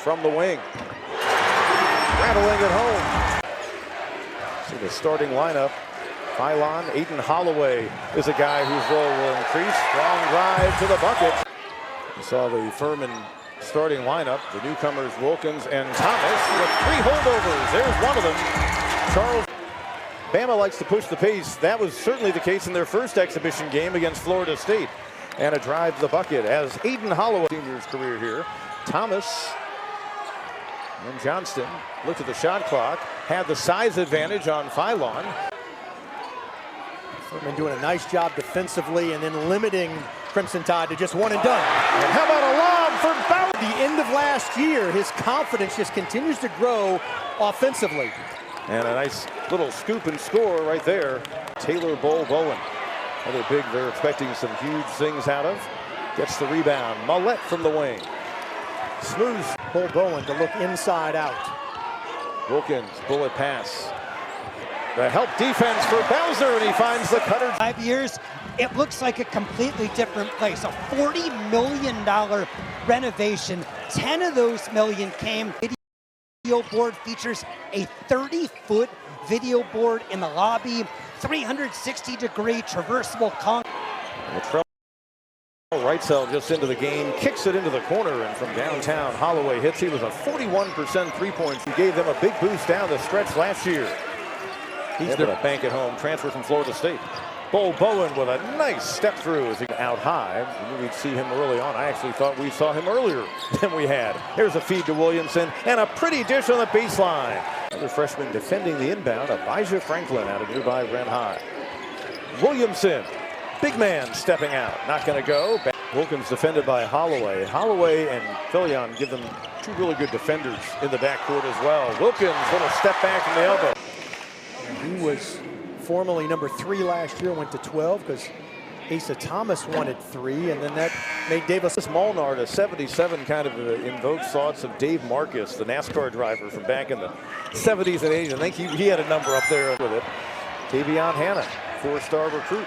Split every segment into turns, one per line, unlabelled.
from the wing. Rattling it home. See the starting lineup. Phylon, Aiden Holloway is a guy whose role will increase. Strong drive to the bucket. You saw the Furman starting lineup. The newcomers Wilkins and Thomas with 3 holdovers. There's one of them. Charles. Bama likes to push the pace. That was certainly the case in their first exhibition game against Florida State. And a drive to the bucket as Aiden Holloway, senior's career here. Thomas and Johnston looked at the shot clock, had the size advantage on Phylon.
Furman doing a nice job defensively and then limiting Crimson Tide to just one and done.
And how about a lob for Bauer?
At the end of last year, his confidence just continues to grow offensively.
And a nice little scoop and score right there. Taylor Bowen. Another big they're expecting some huge things out of. Gets the rebound. Millette from the wing. Smooth.
Bowen to look inside out.
Wilkins, bullet pass. The help defense for Bowser, and he finds the cutter.
5 years, it looks like a completely different place. A $40 million renovation. 10 of those million came. Video board features a 30-foot video board in the lobby. 360-degree traversable concrete.
Wrightsell just into the game, kicks it into the corner, and from downtown, Holloway hits. He was a 41% three-points. He gave them a big boost down the stretch last year. He's going to bank at home, transfer from Florida State. Bowen with a nice step through as he out high. We knew we'd see him early on. I actually thought we saw him earlier than we had. Here's a feed to Williamson, and a pretty dish on the baseline. Another freshman defending the inbound, Abijah Franklin out of nearby Ren High. Williamson, big man stepping out, not going to go. Wilkins defended by Holloway. Holloway and Furman give them 2 really good defenders in the backcourt as well. Wilkins, little step back from the elbow.
He was formerly number 3 last year, went to 12 because Asa Thomas wanted 3, and then that made Davis.
Molnar to 77 kind of invokes thoughts of Dave Marcus, the NASCAR driver from back in the 70s and 80s. I think he had a number up there with it. Tavion Hanna, 4-star recruit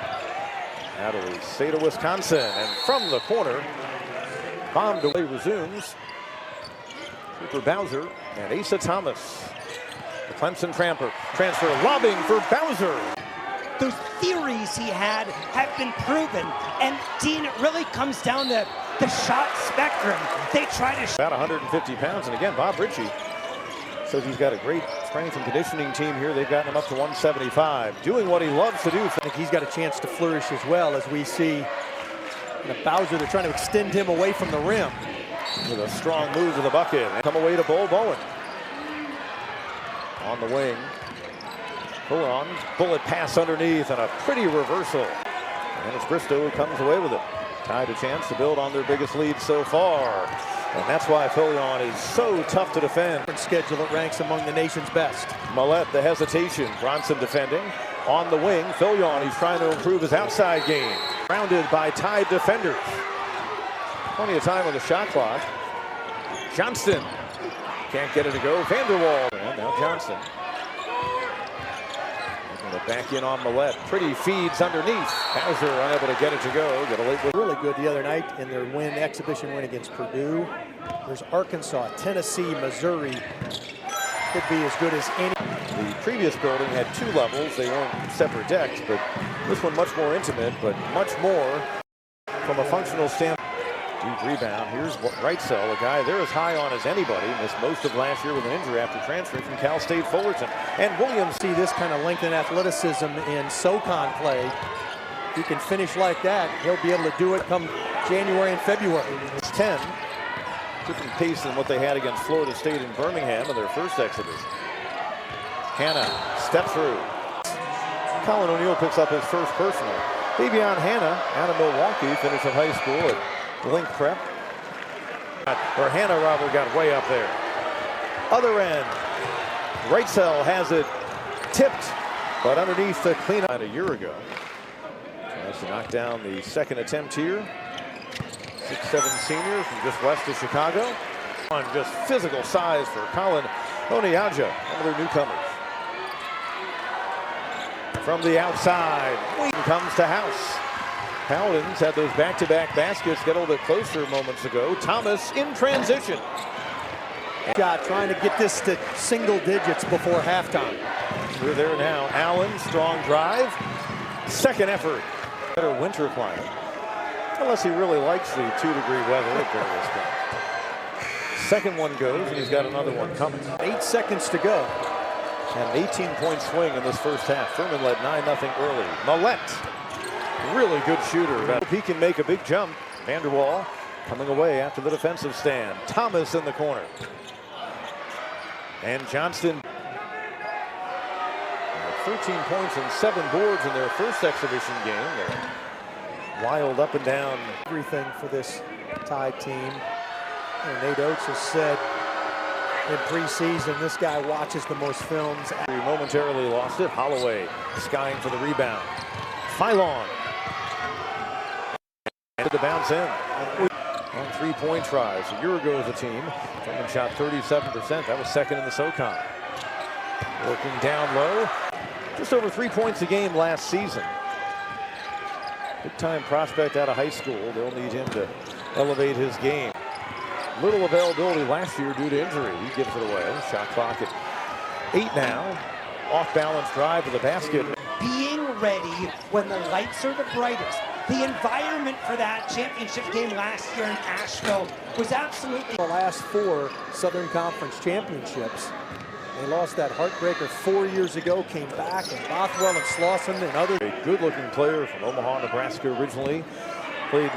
out of the state of Wisconsin, and from the corner, bomb delay resumes. Cooper Bowser and Asa Thomas. The Clemson transfer lobbing for Bowser.
Those theories he had have been proven, and Dean, it really comes down to the shot spectrum. They try to
about 150 pounds, and again, Bob Ritchie says he's got a great strength and conditioning team here. They've gotten him up to 175, doing what he loves to do.
I think he's got a chance to flourish as well, as we see Bowser. They're trying to extend him away from the rim.
With a strong move to the bucket, and come away to Bowen. On the wing, Furman, bullet pass underneath, and a pretty reversal. And it's Bristow who comes away with it. Tide a chance to build on their biggest lead so far. And that's why Furman is so tough to defend.
Schedule that ranks among the nation's best.
Millette, the hesitation. Bronson defending. On the wing, Furman, he's trying to improve his outside game. Surrounded by Tide defenders. Plenty of time on the shot clock. Johnston can't get it to go. Vanderwall. And now Johnston. Looking to back in on Millette. Pretty feeds underneath. Bowser unable to get it to go. Get a late one.
Really good the other night in their exhibition win against Purdue. There's Arkansas, Tennessee, Missouri. Could be as good as any.
The previous building had 2 levels. They weren't separate decks, but this one much more intimate, but much more from a functional standpoint. Deep rebound. Here's Wrightsell, a guy they're as high on as anybody. Missed most of last year with an injury after transferring from Cal State Fullerton. And Williams.
See this kind of length and athleticism in SoCon play. He can finish like that. He'll be able to do it come January and February.
It's 10. Different pace than what they had against Florida State in Birmingham in their first exhibition. Hanna, step through. Colin O'Neill picks up his first personal. Tavion Hanna out of Milwaukee, finished in high school at Link Prep. Where Hanna Robert got way up there. Other end. Wrightsell has it tipped, but underneath the cleanup a year ago. Tries to knock down the second attempt here. 6'7" senior from just west of Chicago. On just physical size for Colin Oniaja, one of their newcomers. From the outside, Wing comes to house. Paladins had those back-to-back baskets get a little bit closer moments ago. Thomas in transition.
Shot trying to get this to single digits before halftime.
We're there now. Allen, strong drive. Second effort. Better winter climate. Unless he really likes the 2-degree weather at this point. Second one goes, and he's got another one coming.
8 seconds to go.
And an 18-point swing in this first half. Furman led 9-0 early. Millette, really good shooter. He can make a big jump. Vanderwall coming away after the defensive stand. Thomas in the corner. And Johnston. 13 points and 7 boards in their first exhibition game. They're wild up and down.
Everything for this Tide team. And Nate Oates has said in preseason, this guy watches the most films.
He momentarily lost it. Holloway skying for the rebound. Phylon. And the bounce in. On 3-point tries. A year ago as a team, Furman shot 37%. That was second in the SoCon. Working down low. Just over 3 points a game last season. Big-time prospect out of high school. They'll need him to elevate his game. Little availability last year due to injury. He gives it away. Shot clock at 8 now. Off-balance drive to the basket.
Being ready when the lights are the brightest. The environment for that championship game last year in Asheville was absolutely...
The last 4 Southern Conference championships. They lost that heartbreaker 4 years ago, came back, and Bothwell and Slauson and others.
A good-looking player from Omaha, Nebraska originally. Played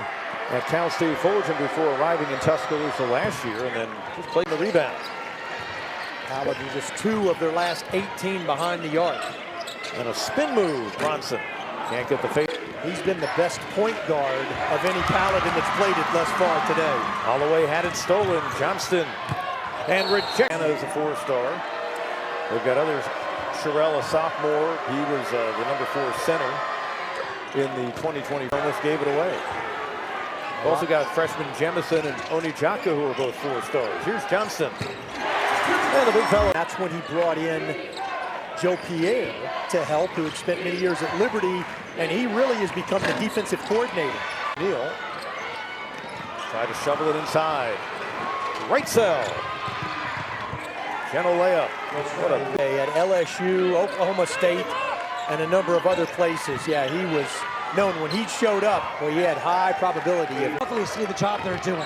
at Cal State Fullerton before arriving in Tuscaloosa last year, and then just played the rebound.
Paladins just 2 of their last 18 behind the arc.
And a spin move, Bronson. Can't get the face.
He's been the best point guard of any Paladin that's played it thus far today.
Holloway had it stolen. Johnston. And rejected. Anna is a 4-star. They've got others. Sherrell, a sophomore. He was the number 4 center in the 2020. Almost gave it away. Also got freshmen Jemison and Onijaka, who are both 4-stars. Here's Johnston. And the big fella.
That's when he brought in Joe Pierre to help, who had spent many years at Liberty, and he really has become the defensive coordinator.
Neal tried to shovel it inside. Right cell. Gentle layup. What a
day at LSU, Oklahoma State, and a number of other places. Yeah, he was known when he showed up, well, he had high probability of...
Hopefully see the job they're doing.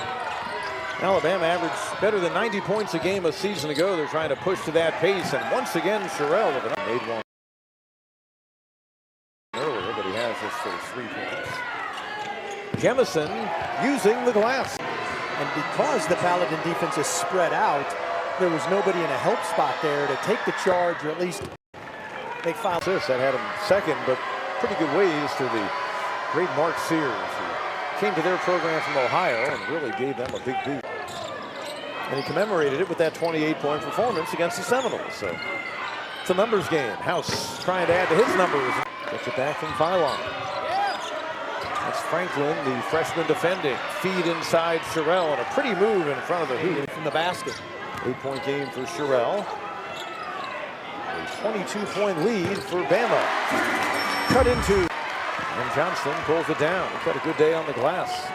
Alabama averaged better than 90 points a game a season ago. They're trying to push to that pace, and once again, Sherrell with an made one earlier, but he has his first 3 points. Jemison using the glass.
And because the Paladin defense is spread out, there was nobody in a help spot there to take the charge or at least make 5
assists. That had him second, but pretty good ways to the great Mark Sears, who came to their program from Ohio and really gave them a big boot. And he commemorated it with that 28-point performance against the Seminoles. So it's a numbers game. House trying to add to his numbers. Gets it back from Phylon. That's Franklin, the freshman defending. Feed inside Sherrell, and a pretty move in front of the hoop
from the basket.
8-point game for Sherrell. A 22-point lead for Bama. Cut into, and Johnston pulls it down. He's got a good day on the glass.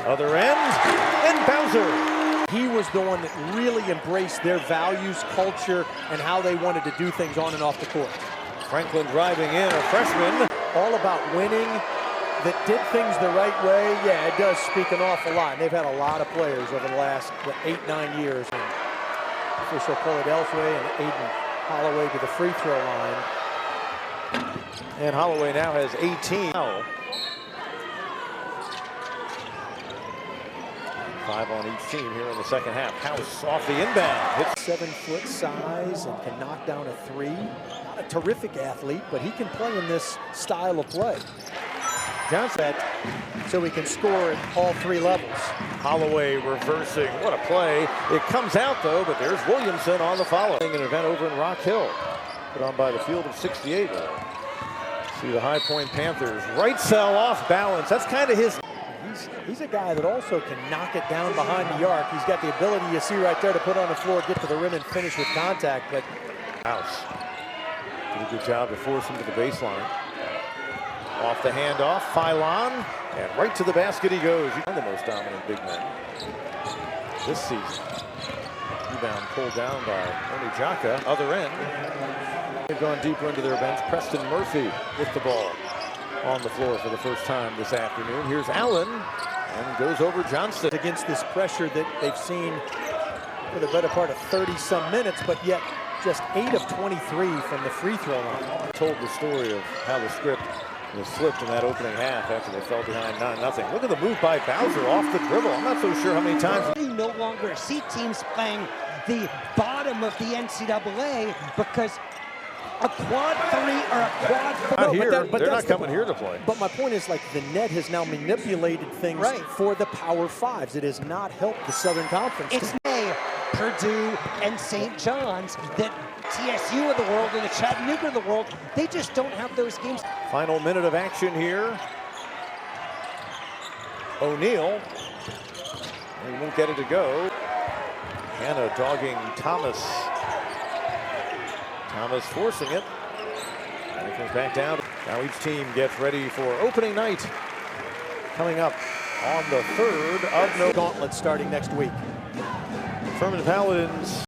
Other end, and Bowser.
He was the one that really embraced their values, culture, and how they wanted to do things on and off the court.
Franklin driving in, a freshman.
All about winning, that did things the right way. Yeah, it does speak an awful lot. And they've had a lot of players over the last 8-9 years. And official call it elsewhere, and Aiden Holloway to the free throw line.
And Holloway now has 18. 5 on each team here in the second half. House off the inbound. Hits
7-foot size and can knock down a 3. Not a terrific athlete, but he can play in this style of play. Johnson, so he can score at all 3 levels.
Holloway reversing. What a play. It comes out, though, but there's Williamson on the follow. An event over in Rock Hill. Put on by the field of 68. See the High Point Panthers. Right cell off balance. That's kind of his...
He's a guy that also can knock it down behind the arc. He's got the ability, you see right there, to put on the floor, get to the rim, and finish with contact. But
House did a good job to force him to the baseline. Off the handoff, Phylon, and right to the basket he goes. He's one of the most dominant big men. this season. Rebound pulled down by Onijaka. Other end. They've gone deeper into their bench. Preston Murphy with the ball on the floor for the first time this afternoon. Here's Allen and goes over Johnston.
Against this pressure that they've seen for the better part of 30-some minutes, but yet just 8 of 23 from the free throw line.
Told the story of how the script was flipped in that opening half after they fell behind 9-0. Look at the move by Bowser off the dribble. I'm not so sure how many times.
You no longer see teams playing the bottom of the NCAA because a quad 3 or a quad 4.
Not here.
But
They're not coming here to play.
But my point is, like, the net has now manipulated things for the Power Fives. It has not helped the Southern Conference.
It's Purdue and St. John's that TSU of the world and the Chattanooga of the world, they just don't have those games.
Final minute of action here. O'Neal. He won't get it to go. Hannah dogging Thomas. Thomas forcing it. And it comes back down. Now each team gets ready for opening night. Coming up on the 3rd of November.
Gauntlet starting next week.
Furman Paladins